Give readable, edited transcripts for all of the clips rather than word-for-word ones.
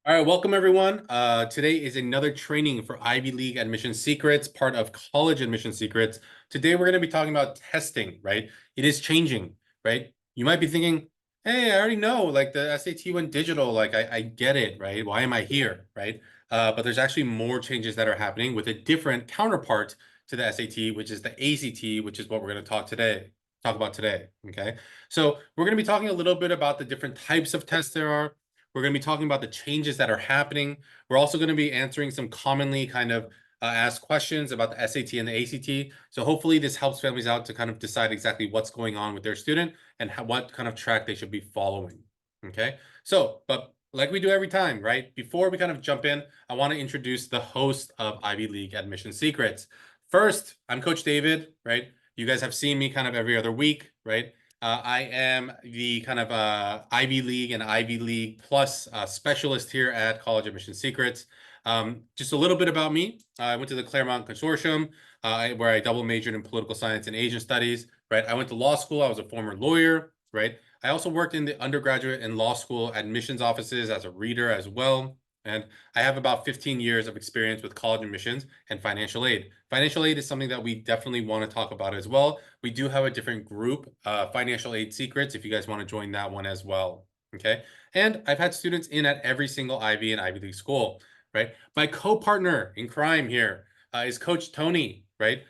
All right, welcome everyone. Today is another training for Ivy League Admission Secrets, part of College Admission Secrets. Today we're going to be talking about testing, right? It is changing, right? You might be thinking, hey, I already know, like the SAT went digital, like I get it, right? Why am I here, right? But there's actually more changes that are happening with a different counterpart to the SAT, which is the ACT, which is what we're going to talk about today, okay? So we're going to be talking a little bit about the different types of tests there are. We're going to be talking about the changes that are happening. We're also going to be answering some commonly kind of asked questions about the SAT and the ACT. So hopefully this helps families out to kind of decide exactly what's going on with their student and what kind of track they should be following. Okay. So, but like we do every time, right? Before we kind of jump in, I want to introduce the host of Ivy League Admission Secrets. First, I'm Coach David, right? You guys have seen me kind of every other week, right? I am the kind of Ivy League and Ivy League Plus specialist here at College Admission Secrets. Just a little bit about me. I went to the Claremont Consortium, where I double majored in political science and Asian studies, right? I went to law school. I was a former lawyer, right? I also worked in the undergraduate and law school admissions offices as a reader as well. And I have about 15 years of experience with college admissions and financial aid. Financial aid is something that we definitely want to talk about as well. We do have a different group, Financial Aid Secrets, if you guys want to join that one as well. Okay. And I've had students in at every single Ivy and Ivy League school, right? My co-partner in crime here is Coach Tony, right?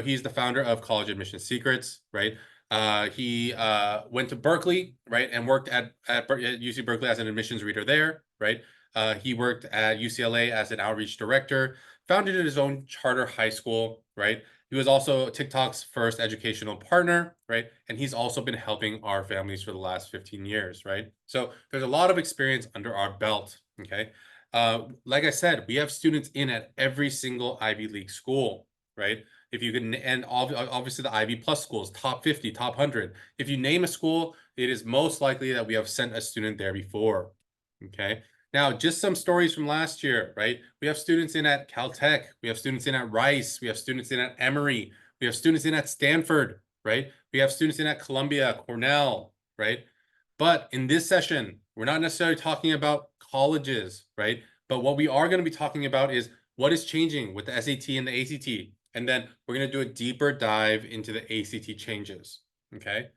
He's the founder of College Admission Secrets, right? He went to Berkeley, right, and worked at UC Berkeley as an admissions reader there, right? He worked at UCLA as an outreach director, founded his own charter high school, right? He was also TikTok's first educational partner, right? And he's also been helping our families for the last 15 years, right? So there's a lot of experience under our belt, okay? Like I said, we have students in at every single Ivy League school, right? If you can, and obviously the Ivy Plus schools, top 50, top 100. If you name a school, it is most likely that we have sent a student there before, okay? Now, just some stories from last year, right? We have students in at Caltech, we have students in at Rice, we have students in at Emory, we have students in at Stanford, right? We have students in at Columbia, Cornell, right? But in this session, we're not necessarily talking about colleges, right? But what we are going to be talking about is what is changing with the SAT and the ACT. And then we're going to do a deeper dive into the ACT changes, okay?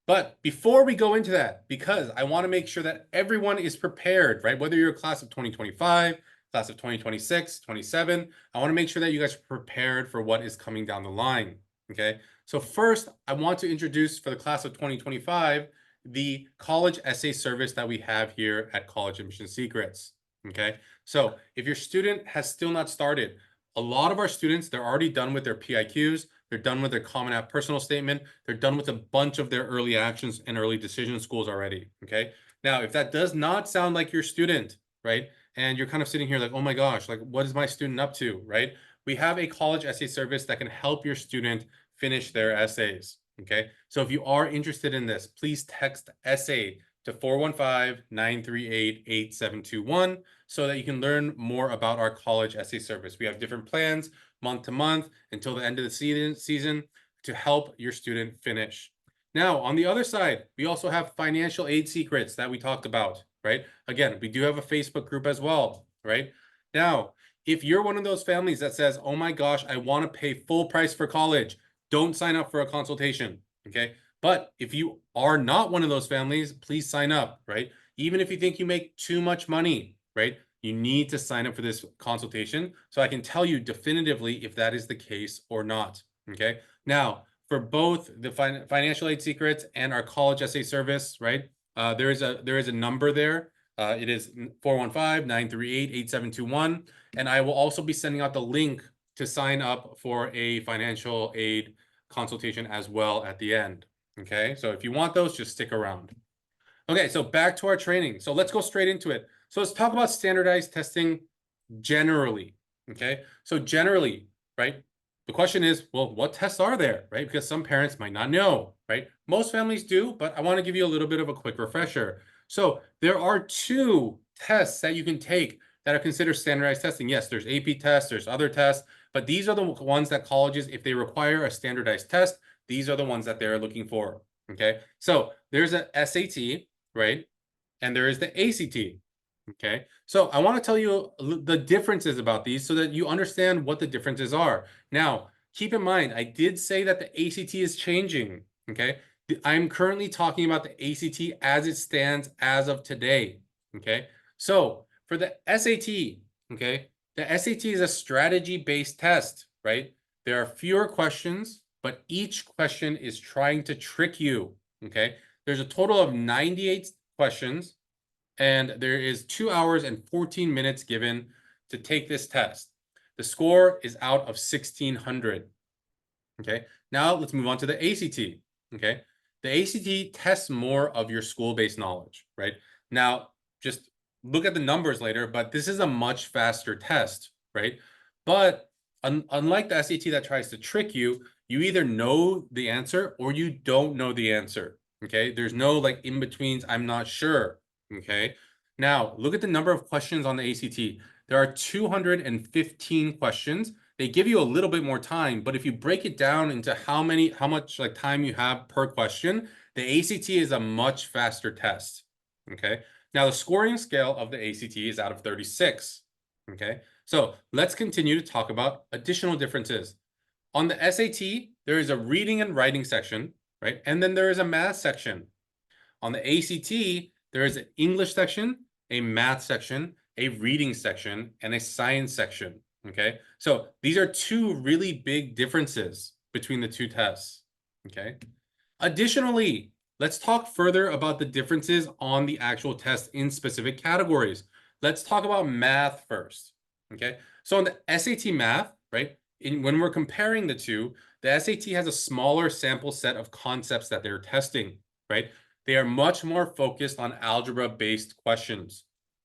But before we go into that, because I want to make sure that everyone is prepared, right? Whether you're a class of 2025, class of 2026, 27, I want to make sure that you guys are prepared for what is coming down the line, okay? So first, I want to introduce for the class of 2025, the college essay service that we have here at College Admission Secrets, okay? So if your student has still not started, a lot of our students, they're already done with their PIQs, they're done with their Common App personal statement. They're done with a bunch of their early actions and early decision schools already, okay? Now, if that does not sound like your student, right? And you're kind of sitting here like, oh my gosh, like what is my student up to, right? We have a college essay service that can help your student finish their essays, okay? So if you are interested in this, please text essay to 415-938-8721 so that you can learn more about our college essay service. We have different plans month to month until the end of the season to help your student finish. Now, on the other side, we also have financial aid secrets that we talked about, right? Again, we do have a Facebook group as well, right? Now, if you're one of those families that says, oh my gosh, I want to pay full price for college, don't sign up for a consultation, okay? But if you are not one of those families, please sign up, right? Even if you think you make too much money, right? You need to sign up for this consultation so I can tell you definitively if that is the case or not, okay? Now, for both the financial aid secrets and our college essay service, right? There is a number there. It is 415-938-8721. And I will also be sending out the link to sign up for a financial aid consultation as well at the end, okay? So if you want those, just stick around. Okay, so back to our training. So let's go straight into it. So let's talk about standardized testing generally, okay? So generally, right, the question is, well, what tests are there, right? Because some parents might not know, right? Most families do, but I want to give you a little bit of a quick refresher. So there are two tests that you can take that are considered standardized testing. Yes, there's AP tests, there's other tests, but these are the ones that colleges, if they require a standardized test, these are the ones that they're looking for, okay? So there's a SAT, right? And there is the ACT. Okay, so I want to tell you the differences about these so that you understand what the differences are. Now, keep in mind, I did say that the ACT is changing. Okay, I'm currently talking about the ACT as it stands as of today. Okay, so for the SAT, okay, the SAT is a strategy-based test, right? There are fewer questions, but each question is trying to trick you. Okay, there's a total of 98 questions and there is 2 hours and 14 minutes given to take this test. The score is out of 1600. Okay, now let's move on to the ACT. Okay, the ACT tests more of your school-based knowledge, right? Now, just look at the numbers later, but this is a much faster test, right? But unlike the SAT that tries to trick you, you either know the answer or you don't know the answer. Okay, there's no like in betweens. I'm not sure. Okay, now look at the number of questions on the ACT. There are 215 questions. They give you a little bit more time, but if you break it down into how much like time you have per question, the ACT is a much faster test. Okay. Now the scoring scale of the ACT is out of 36. Okay. So let's continue to talk about additional differences. On the SAT, there is a reading and writing section, right? And then there is a math section. On the ACT, there is an English section, a math section, a reading section, and a science section. Okay, so these are two really big differences between the two tests. Okay, additionally, let's talk further about the differences on the actual test in specific categories. Let's talk about math first. Okay, so on the SAT math, right, when we're comparing the two, the SAT has a smaller sample set of concepts that they're testing, right? They are much more focused on algebra-based questions.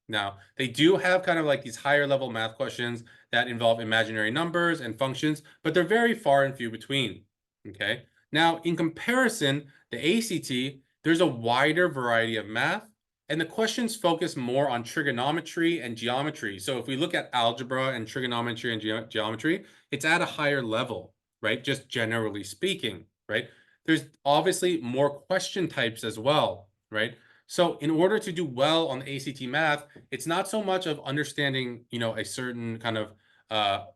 Now, they do have kind of like these higher level math questions that involve imaginary numbers and functions, but they're very far and few between. Okay. Now, in comparison, the ACT, there's a wider variety of math, and the questions focus more on trigonometry and geometry. So if we look at algebra and trigonometry and geometry, it's at a higher level, right? Just generally speaking, right? There's obviously more question types as well, right? So in order to do well on the ACT math, it's not so much of understanding, a certain kind of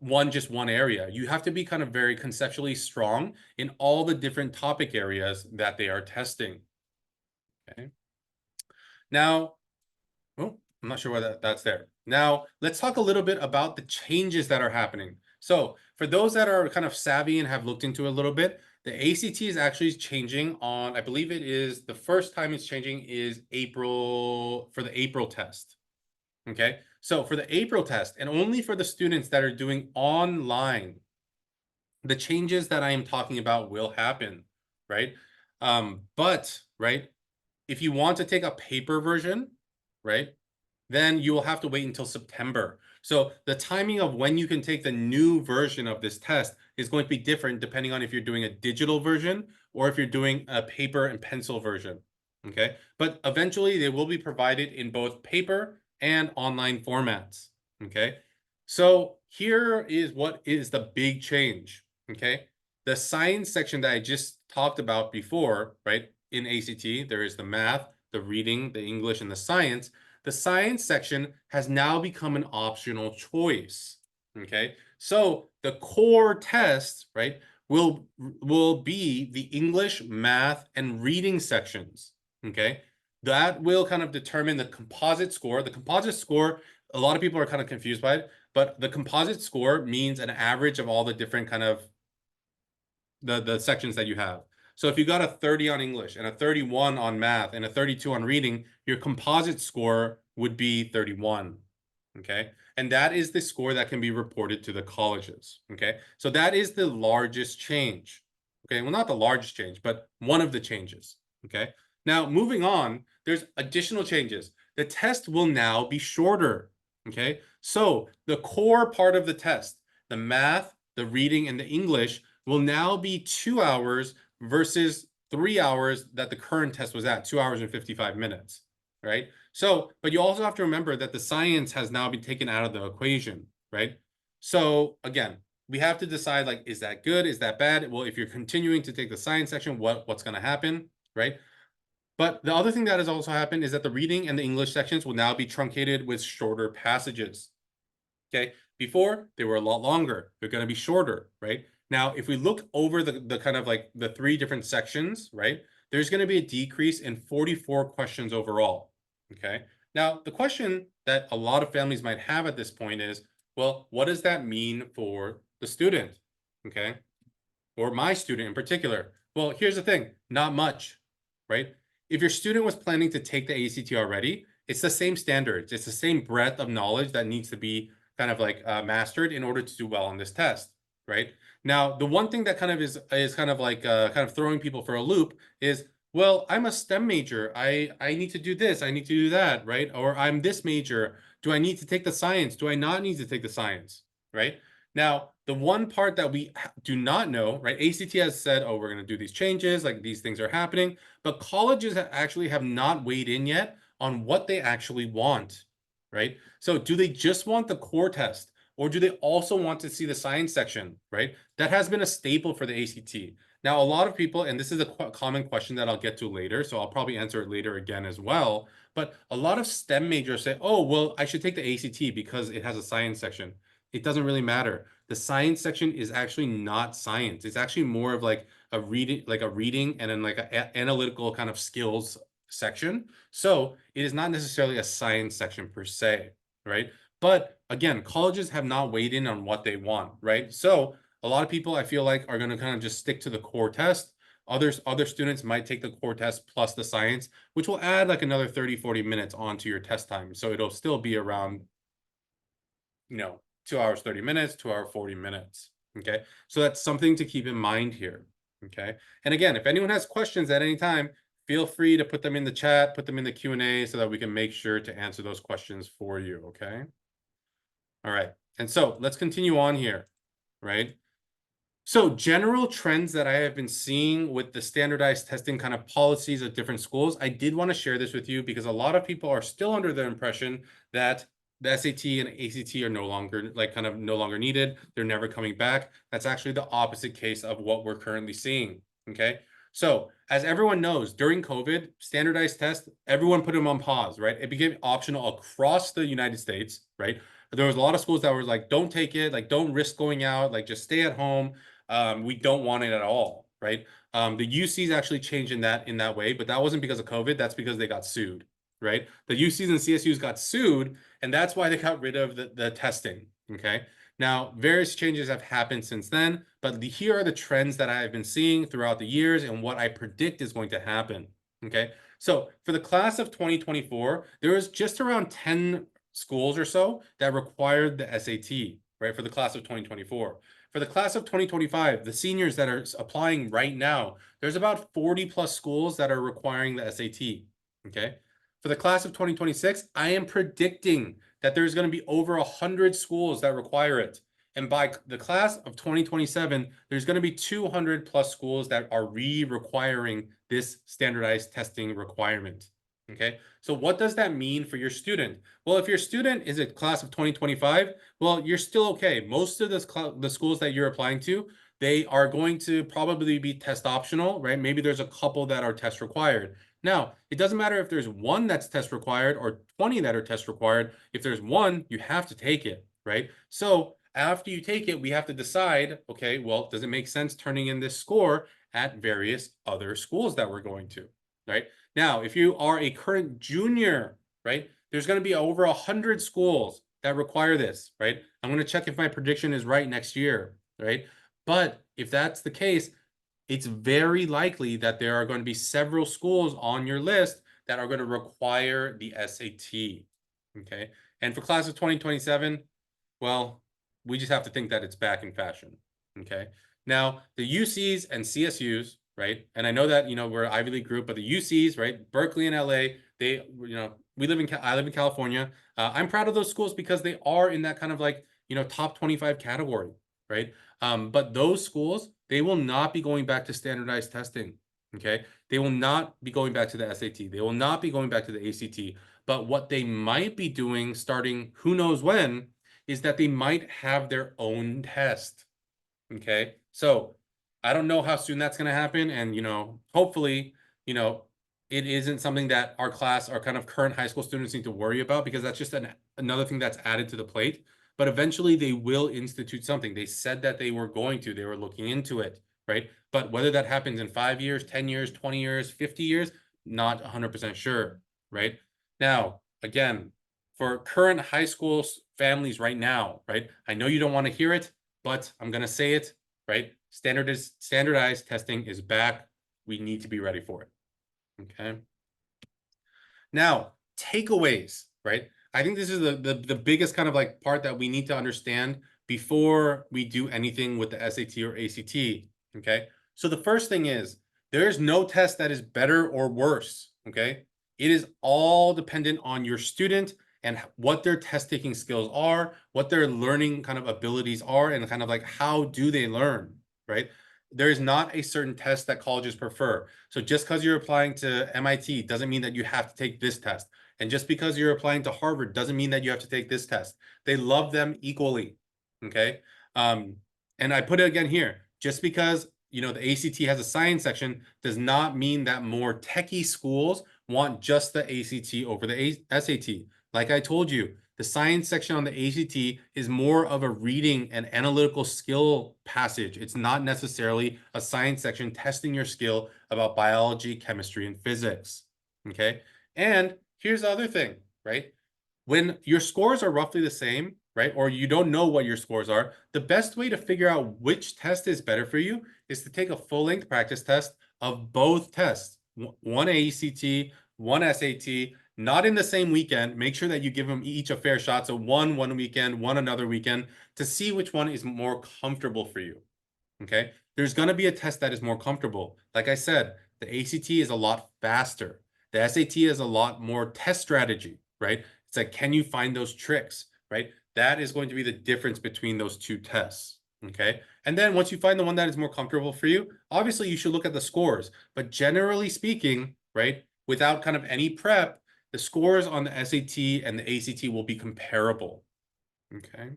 one area. You have to be kind of very conceptually strong in all the different topic areas that they are testing. Okay. Now, oh, I'm not sure why that's there. Now, let's talk a little bit about the changes that are happening. So for those that are kind of savvy and have looked into it a little bit, the ACT is actually changing on, I believe it is the first time it's changing is April for the April test. Okay. So for the April test, and only for the students that are doing online, the changes that I am talking about will happen, right? But right, if you want to take a paper version, right, then you will have to wait until September. So the timing of when you can take the new version of this test is going to be different depending on if you're doing a digital version or if you're doing a paper and pencil version. Okay, but eventually they will be provided in both paper and online formats. Okay, so here is what is the big change. Okay, the science section that I just talked about before, right? In ACT, there is the math, the reading, the English, and the science. The science section has now become an optional choice. Okay, so the core test, right, will be the English, math, and reading sections. Okay, that will kind of determine the composite score. The composite score, a lot of people are kind of confused by it, but the composite score means an average of all the different kind of the sections that you have. So if you got a 30 on English and a 31 on math and a 32 on reading, your composite score would be 31. Okay. And that is the score that can be reported to the colleges. Okay. So that is the largest change. Okay. Well, not the largest change, but one of the changes. Okay. Now, moving on, there's additional changes. The test will now be shorter. Okay. So the core part of the test, the math, the reading, and the English will now be 2 hours versus 3 hours that the current test was at, 2 hours and 55 minutes, right? So, but you also have to remember that the science has now been taken out of the equation, right? So again, we have to decide, like, is that good? Is that bad? Well, if you're continuing to take the science section, what's going to happen, right? But the other thing that has also happened is that the reading and the English sections will now be truncated with shorter passages. Okay. Before, they were a lot longer. They're going to be shorter, right? Now, if we look over the kind of like the three different sections, right, there's going to be a decrease in 44 questions overall. Okay. Now, the question that a lot of families might have at this point is, well, what does that mean for the student? Okay. Or my student in particular? Well, here's the thing, not much, right? If your student was planning to take the ACT already, it's the same standards. It's the same breadth of knowledge that needs to be kind of like mastered in order to do well on this test, right? Now, the one thing that kind of is kind of like kind of throwing people for a loop is, well, I'm a STEM major. I need to do this. I need to do that, right? Or I'm this major. Do I need to take the science? Do I not need to take the science, right? Now, the one part that we do not know, right? ACT has said, oh, we're going to do these changes, like these things are happening, but colleges actually have not weighed in yet on what they actually want, right? So do they just want the core test, or do they also want to see the science section, right? That has been a staple for the ACT. Now, a lot of people, and this is a common question that I'll get to later, so I'll probably answer it later again as well, but a lot of STEM majors say, oh, well, I should take the ACT because it has a science section. It doesn't really matter. The science section is actually not science. It's actually more of like a reading and then like a analytical kind of skills section. So it is not necessarily a science section per se, right? But again, colleges have not weighed in on what they want, right? So a lot of people I feel like are going to kind of just stick to the core test. Other students might take the core test plus the science, which will add like another 30, 40 minutes onto your test time. So it'll still be around, 2 hours, 30 minutes, 2 hour, 40 minutes. Okay. So that's something to keep in mind here. Okay. And again, if anyone has questions at any time, feel free to put them in the chat, put them in the Q&A so that we can make sure to answer those questions for you. Okay. All right. And so let's continue on here. Right. So general trends that I have been seeing with the standardized testing kind of policies at different schools, I did want to share this with you because a lot of people are still under the impression that the SAT and ACT are no longer no longer needed. They're never coming back. That's actually the opposite case of what we're currently seeing. Okay. So as everyone knows, during COVID, standardized tests, everyone put them on pause, right? It became optional across the United States, right? There was a lot of schools that were like, don't take it, like don't risk going out, like just stay at home. We don't want it at all, right? The UCs actually changed in that way, but that wasn't because of COVID. That's because they got sued, right? The UCs and CSUs got sued, and that's why they got rid of the testing. Okay. Now, various changes have happened since then, but here are the trends that I have been seeing throughout the years and what I predict is going to happen. Okay. So for the class of 2024, there was just around 10 schools or so that required the SAT, right? For the class of 2024. For the class of 2025, the seniors that are applying right now, there's about 40 plus schools that are requiring the SAT. Okay. For the class of 2026, I am predicting that there's going to be over 100 schools that require it. And by the class of 2027, there's going to be 200 plus schools that are requiring this standardized testing requirement. Okay. So what does that mean for your student? Well, if your student is a class of 2025, well, you're still okay. Most of the schools that you're applying to, they are going to probably be test optional, right? Maybe there's a couple that are test required. Now, it doesn't matter if there's one that's test required or 20 that are test required. If there's one, you have to take it, right? So after you take it, we have to decide, okay, well, does it make sense turning in this score at various other schools that we're going to, right? Now, if you are a current junior, right, there's going to be over 100 schools that require this, right? I'm going to check if my prediction is right next year, right? But if that's the case, it's very likely that there are going to be several schools on your list that are going to require the SAT, okay? And for class of 2027, well, we just have to think that it's back in fashion, okay? Now, the UCs and CSUs, right? And I know that, we're an Ivy League group, but the UCs, right? Berkeley and LA, they, I live in California. I'm proud of those schools because they are in that kind of like, top 25 category, right? But those schools, they will not be going back to standardized testing, okay? They will not be going back to the SAT. They will not be going back to the ACT. But what they might be doing starting who knows when is that they might have their own test, okay? So I don't know how soon that's going to happen. And, hopefully, you know, it isn't something that our class, our kind of current high school students need to worry about, because that's just another thing that's added to the plate. But eventually they will institute something. They said that they were going to, they were looking into it, right? But whether that happens in 5 years, 10 years, 20 years, 50 years, not 100% sure, right? Now, again, for current high school families right now, right? I know you don't want to hear it, but I'm going to say it, right? Standardized testing is back. We need to be ready for it. Okay. Now, takeaways, right? I think this is the biggest kind of like part that we need to understand before we do anything with the SAT or ACT. Okay. So the first thing is there is no test that is better or worse. Okay. It is all dependent on your student and what their test taking skills are, what their learning kind of abilities are, and kind of like how do they learn, right? There is not a certain test that colleges prefer. So just because you're applying to MIT doesn't mean that you have to take this test. And just because you're applying to Harvard doesn't mean that you have to take this test. They love them equally. Okay. And I put it again here, just because the ACT has a science section does not mean that more techie schools want just the ACT over the SAT. Like I told you, the science section on the ACT is more of a reading and analytical skill passage. It's not necessarily a science section testing your skill about biology, chemistry, and physics. Okay. And here's the other thing, right? When your scores are roughly the same, right? Or you don't know what your scores are, the best way to figure out which test is better for you is to take a full-length practice test of both tests, one ACT, one SAT, not in the same weekend. Make sure that you give them each a fair shot. So one weekend, one another weekend, to see which one is more comfortable for you. Okay. There's going to be a test that is more comfortable. Like I said, the ACT is a lot faster. The SAT is a lot more test strategy, right? It's like, can you find those tricks, right? That is going to be the difference between those two tests. Okay. And then once you find the one that is more comfortable for you, obviously you should look at the scores. But generally speaking, right, without kind of any prep, the scores on the SAT and the ACT will be comparable. Okay.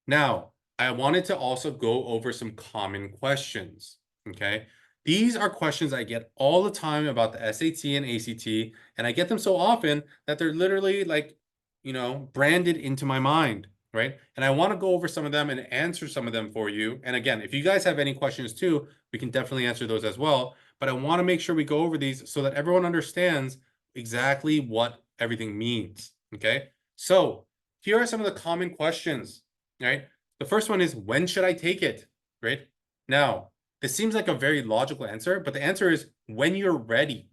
Now, I wanted to also go over some common questions. Okay. These are questions I get all the time about the SAT and ACT, and I get them so often that they're literally like, branded into my mind, right? And I want to go over some of them and answer some of them for you. And again, if you guys have any questions too, we can definitely answer those as well. But I want to make sure we go over these so that everyone understands exactly what everything means. Okay. So here are some of the common questions, right? The first one is, when should I take it, right? Now, this seems like a very logical answer, but the answer is when you're ready,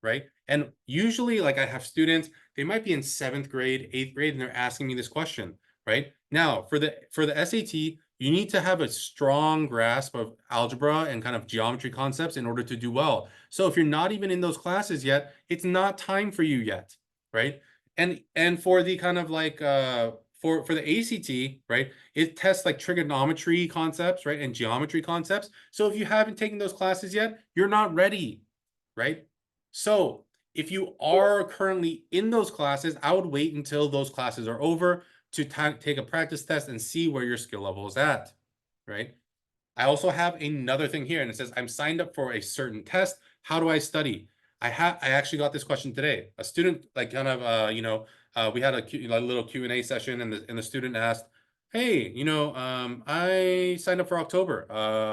right? And usually, like I have students, they might be in 7th grade, 8th grade, and they're asking me this question, right? Now, for the SAT, you need to have a strong grasp of algebra and kind of geometry concepts in order to do well. So if you're not even in those classes yet, it's not time for you yet, right? And for the kind of like for the ACT, right, it tests like trigonometry concepts, right, and geometry concepts. So if you haven't taken those classes yet, you're not ready, right? So if you are currently in those classes, I would wait until those classes are over to take a practice test and see where your skill level is at, right? I also have another thing here, and it says, I'm signed up for a certain test. How do I study? I actually got this question today. A student, like kind of, we had a little Q&A session, and the student asked, hey, I signed up for October.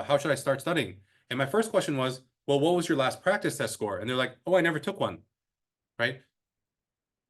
How should I start studying? And my first question was, well, what was your last practice test score? And they're like, oh, I never took one, right?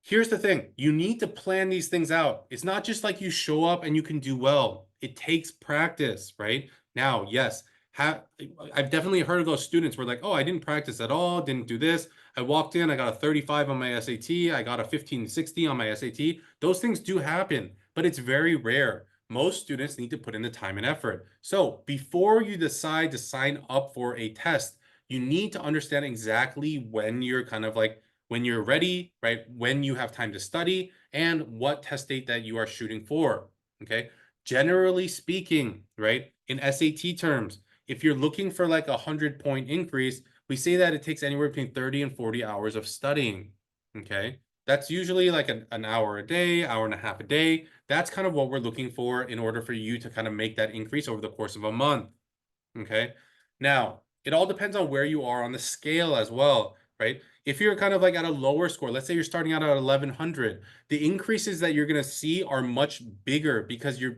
Here's the thing. You need to plan these things out. It's not just like you show up and you can do well. It takes practice, right? Now, yes, I've definitely heard of those students where like, oh, I didn't practice at all, didn't do this. I walked in, I got a 35 on my SAT, I got a 1560 on my SAT. Those things do happen, but it's very rare. Most students need to put in the time and effort. So before you decide to sign up for a test, you need to understand exactly when you're kind of like, when you're ready, right? When you have time to study and what test date that you are shooting for, okay? Generally speaking, right? In SAT terms, if you're looking for like 100-point increase, we say that it takes anywhere between 30 and 40 hours of studying, okay? That's usually like an hour a day, hour and a half a day. That's kind of what we're looking for in order for you to kind of make that increase over the course of a month, okay? Now, it all depends on where you are on the scale as well. right? If you're kind of like at a lower score, let's say you're starting out at 1100, the increases that you're going to see are much bigger because you're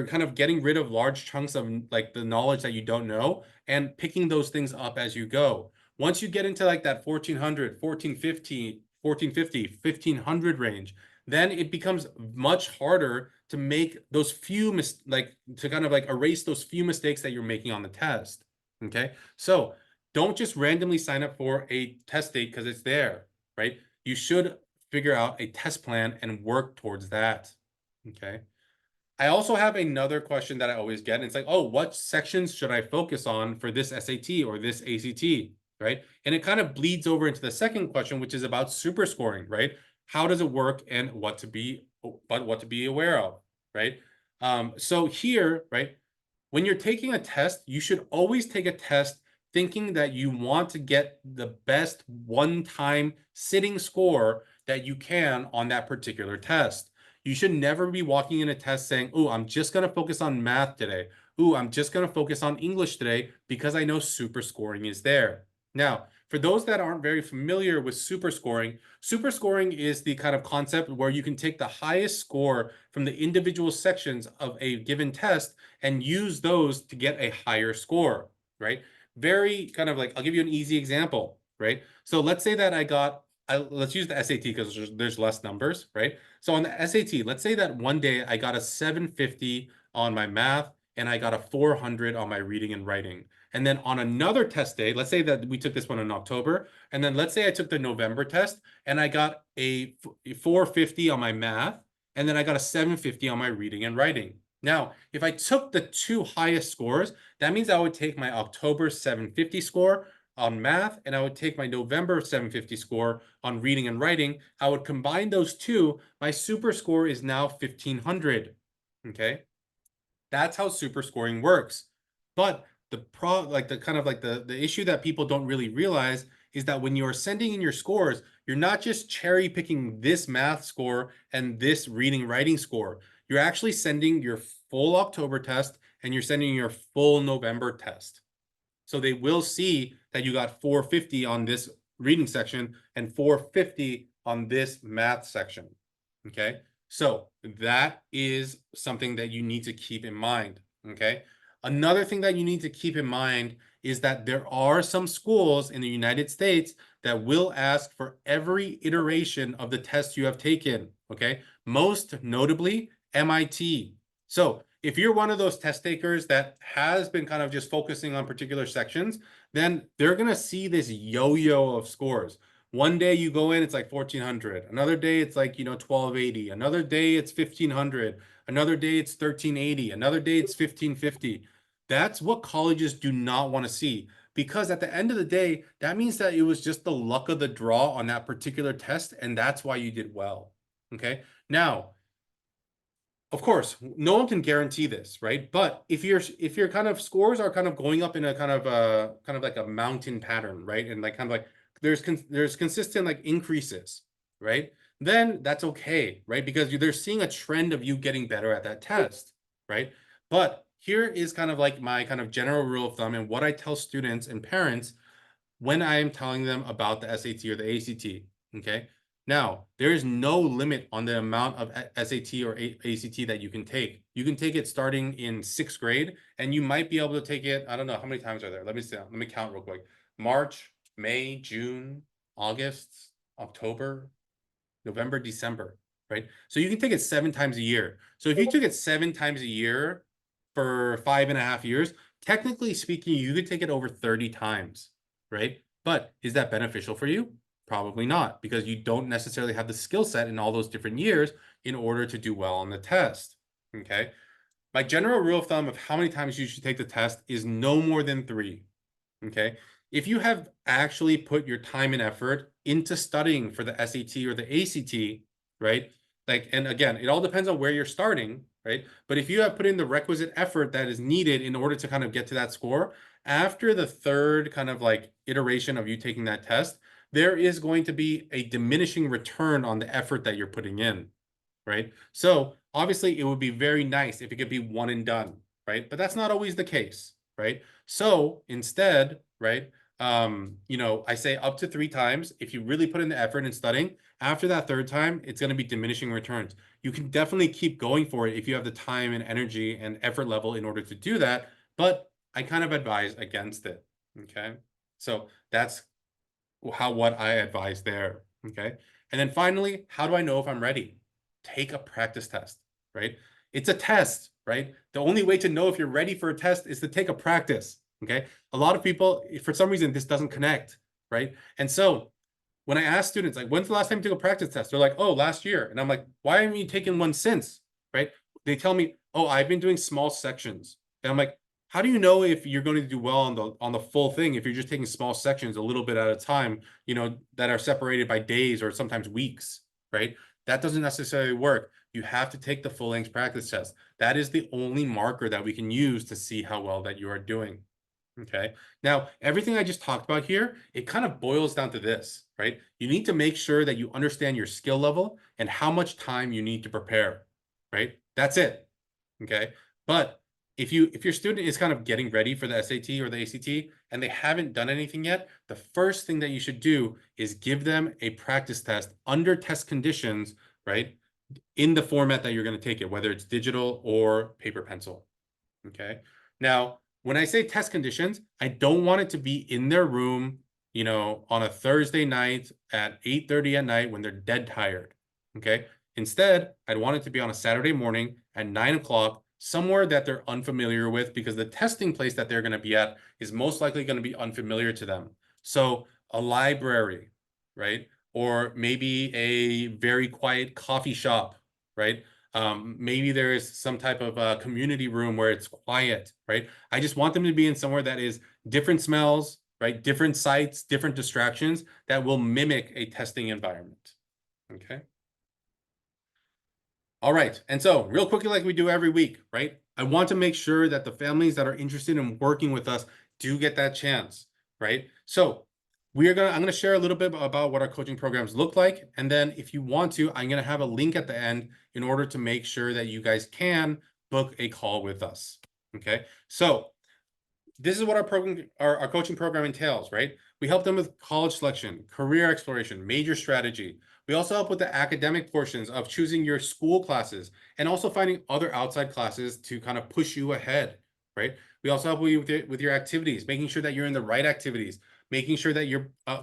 kind of getting rid of large chunks of like the knowledge that you don't know and picking those things up as you go. Once you get into like that 1400, 1450, 1450, 1500 range, then it becomes much harder to make those few like to kind of like erase those few mistakes that you're making on the test. Okay, so don't just randomly sign up for a test date because it's there, right? You should figure out a test plan and work towards that. Okay. I also have another question that I always get. And it's like, oh, what sections should I focus on for this SAT or this ACT, right? And it kind of bleeds over into the second question, which is about super scoring, right? How does it work and what to be aware of, right? So here, right, when you're taking a test, you should always take a test thinking that you want to get the best one-time sitting score that you can on that particular test. You should never be walking in a test saying, oh, I'm just going to focus on math today. Oh, I'm just going to focus on English today because I know super scoring is there. Now, for those that aren't very familiar with super scoring is the kind of concept where you can take the highest score from the individual sections of a given test and use those to get a higher score, right? Very kind of like, I'll give you an easy example, right? So let's say that let's use the SAT because there's less numbers, right? So on the SAT, let's say that one day I got a 750 on my math and I got a 400 on my reading and writing. And then on another test day, let's say that we took this one in October, and then let's say I took the November test and I got a 450 on my math, and then I got a 750 on my reading and writing. Now, if I took the two highest scores, that means I would take my October 750 score on math and I would take my November 750 score on reading and writing. I would combine those two. My super score is now 1500. Okay. That's how super scoring works. But the issue that people don't really realize is that when you're sending in your scores, you're not just cherry picking this math score and this reading writing score. You're actually sending your full October test and you're sending your full November test. So they will see that you got 450 on this reading section and 450 on this math section. Okay. So that is something that you need to keep in mind. Okay. Another thing that you need to keep in mind is that there are some schools in the United States that will ask for every iteration of the test you have taken. Okay. Most notably, MIT. So if you're one of those test takers that has been kind of just focusing on particular sections, then they're going to see this yo-yo of scores. One day you go in, it's like 1400. Another day it's like, 1280. Another day it's 1500. Another day it's 1380. Another day it's 1550. That's what colleges do not want to see, because at the end of the day, that means that it was just the luck of the draw on that particular test, and that's why you did well. Okay. Now, of course, no one can guarantee this, right? But if your kind of scores are kind of going up in a kind of like a mountain pattern, right? And like kind of like there's consistent like increases, right? Then that's okay, right? Because they're seeing a trend of you getting better at that test, right? But here is kind of like my kind of general rule of thumb and what I tell students and parents when I am telling them about the SAT or the ACT, okay? Now, there is no limit on the amount of SAT or ACT that you can take. You can take it starting in 6th grade, and you might be able to take it, I don't know, how many times are there? Let me see. Let me count real quick. March, May, June, August, October, November, December, right? So you can take it 7 times a year. So if you took it 7 times a year for 5.5 years, technically speaking, you could take it over 30 times, right? But is that beneficial for you? Probably not, because you don't necessarily have the skill set in all those different years in order to do well on the test. Okay. My general rule of thumb of how many times you should take the test is no more than 3. Okay. If you have actually put your time and effort into studying for the SAT or the ACT, right? Like, and again, it all depends on where you're starting, right? But if you have put in the requisite effort that is needed in order to kind of get to that score, after the third kind of like iteration of you taking that test, there is going to be a diminishing return on the effort that you're putting in, right? So obviously it would be very nice if it could be one and done, right? But that's not always the case, right? So instead, right, I say up to 3 times. If you really put in the effort in studying, after that third time, it's going to be diminishing returns. You can definitely keep going for it if you have the time and energy and effort level in order to do that, but I kind of advise against it. Okay. So that's what I advise there. Okay. And then finally, how do I know if I'm ready? Take a practice test, right? It's a test, right? The only way to know if you're ready for a test is to take a practice. Okay. A lot of people, for some reason, this doesn't connect, right? And so when I ask students, like, when's the last time you took a practice test? They're like, oh, last year. And I'm like, why haven't you taken one since? Right? They tell me, oh, I've been doing small sections. And I'm like, how do you know if you're going to do well on the full thing if you're just taking small sections a little bit at a time, that are separated by days or sometimes weeks, right? That doesn't necessarily work. You have to take the full length practice test. That is the only marker that we can use to see how well that you are doing. Okay. Now, everything I just talked about here, it kind of boils down to this, right? You need to make sure that you understand your skill level and how much time you need to prepare, right? That's it. Okay. But if your student is kind of getting ready for the SAT or the ACT and they haven't done anything yet, the first thing that you should do is give them a practice test under test conditions, right? In the format that you're going to take it, whether it's digital or paper pencil. Okay. Now, when I say test conditions, I don't want it to be in their room, on a Thursday night at 8:30 at night when they're dead tired. Okay. Instead, I'd want it to be on a Saturday morning at 9 o'clock, somewhere that they're unfamiliar with, because the testing place that they're going to be at is most likely going to be unfamiliar to them. So a library, right? Or maybe a very quiet coffee shop, right? Maybe there is some type of community room where it's quiet, right? I just want them to be in somewhere that is different smells, right? Different sights, different distractions that will mimic a testing environment. Okay. All right. And so, real quickly, like we do every week, right? I want to make sure that the families that are interested in working with us do get that chance, right? So, I'm gonna share a little bit about what our coaching programs look like, and then if you want to, I'm gonna have a link at the end in order to make sure that you guys can book a call with us. Okay. So this is what our coaching program entails, right? We help them with college selection, career exploration, major strategy. We also help with the academic portions of choosing your school classes and also finding other outside classes to kind of push you ahead, right? We also help you with your activities, making sure that you're in the right activities, making sure that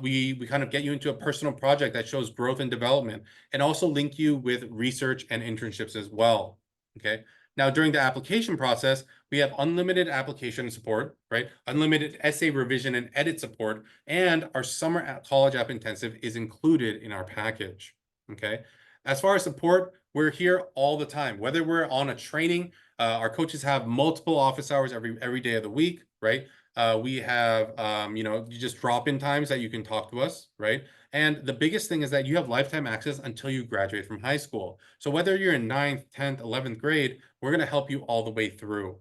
we kind of get you into a personal project that shows growth and development, and also link you with research and internships as well. Okay. Now, during the application process, we have unlimited application support, right? Unlimited essay revision and edit support, and our summer college app intensive is included in our package. Okay. As far as support, we're here all the time. Whether we're on a training, our coaches have multiple office hours every day of the week, right? We have, you just drop in times that you can talk to us, right? And the biggest thing is that you have lifetime access until you graduate from high school. So whether you're in 9th, 10th, 11th grade, we're going to help you all the way through.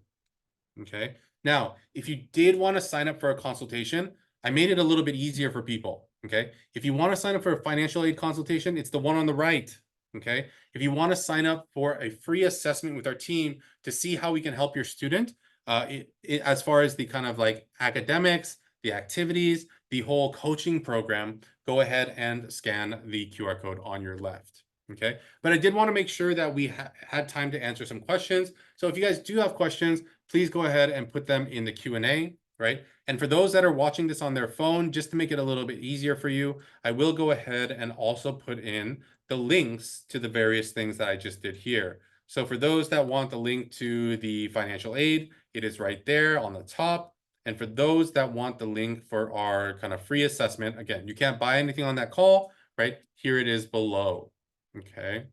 Okay. Now, if you did want to sign up for a consultation, I made it a little bit easier for people. Okay. If you want to sign up for a financial aid consultation, it's the one on the right. Okay. If you want to sign up for a free assessment with our team to see how we can help your student, as far as the kind of like academics, the activities, the whole coaching program, go ahead and scan the QR code on your left. Okay. But I did want to make sure that we had time to answer some questions. So if you guys do have questions, please go ahead and put them in the Q&A, right? And for those that are watching this on their phone, just to make it a little bit easier for you, I will go ahead and also put in the links to the various things that I just did here. So for those that want the link to the financial aid, it is right there on the top. And for those that want the link for our kind of free assessment, again, you can't buy anything on that call, right? Here it is below. Okay.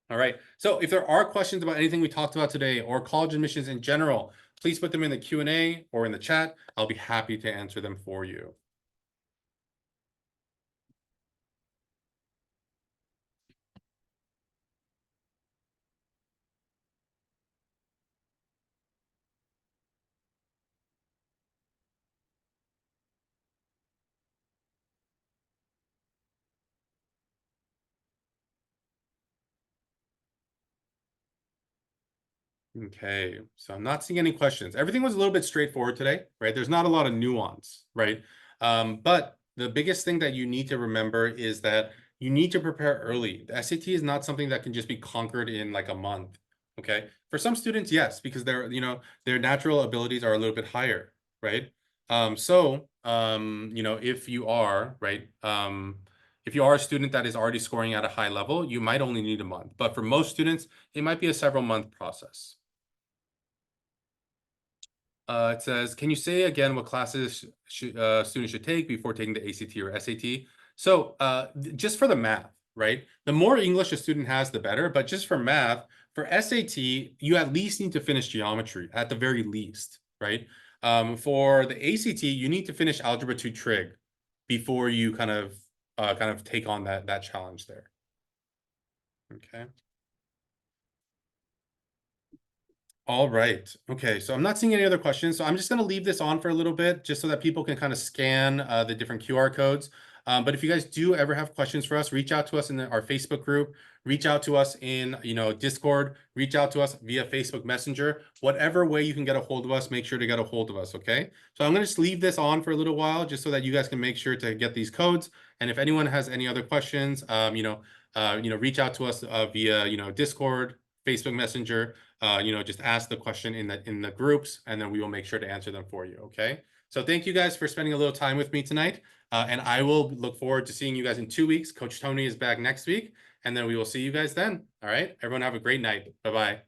All right. So if there are questions about anything we talked about today or college admissions in general, please put them in the Q&A or in the chat. I'll be happy to answer them for you. Okay, so I'm not seeing any questions. Everything was a little bit straightforward today, right? There's not a lot of nuance, right? But the biggest thing that you need to remember is that you need to prepare early. The SAT is not something that can just be conquered in like a month. Okay. For some students, yes, because their natural abilities are a little bit higher, right? If you are, right, if you are a student that is already scoring at a high level, you might only need a month. But for most students, it might be a several month process. It says, can you say again what classes students should take before taking the ACT or SAT? So just for the math, right? The more English a student has, the better. But just for math, for SAT, you at least need to finish geometry at the very least, right? For the ACT, you need to finish Algebra 2 Trig before you kind of take on that challenge there. Okay. All right. Okay. So I'm not seeing any other questions. So I'm just going to leave this on for a little bit just so that people can kind of scan the different QR codes. But if you guys do ever have questions for us, reach out to us in our Facebook group, reach out to us in, Discord, reach out to us via Facebook Messenger, whatever way you can get a hold of us, make sure to get a hold of us. Okay. So I'm going to just leave this on for a little while just so that you guys can make sure to get these codes. And if anyone has any other questions, reach out to us via, Discord, Facebook Messenger. Just ask the question in the groups, and then we will make sure to answer them for you. Okay. So thank you guys for spending a little time with me tonight. And I will look forward to seeing you guys in 2 weeks. Coach Tony is back next week, and then we will see you guys then. All right. Everyone have a great night. Bye-bye.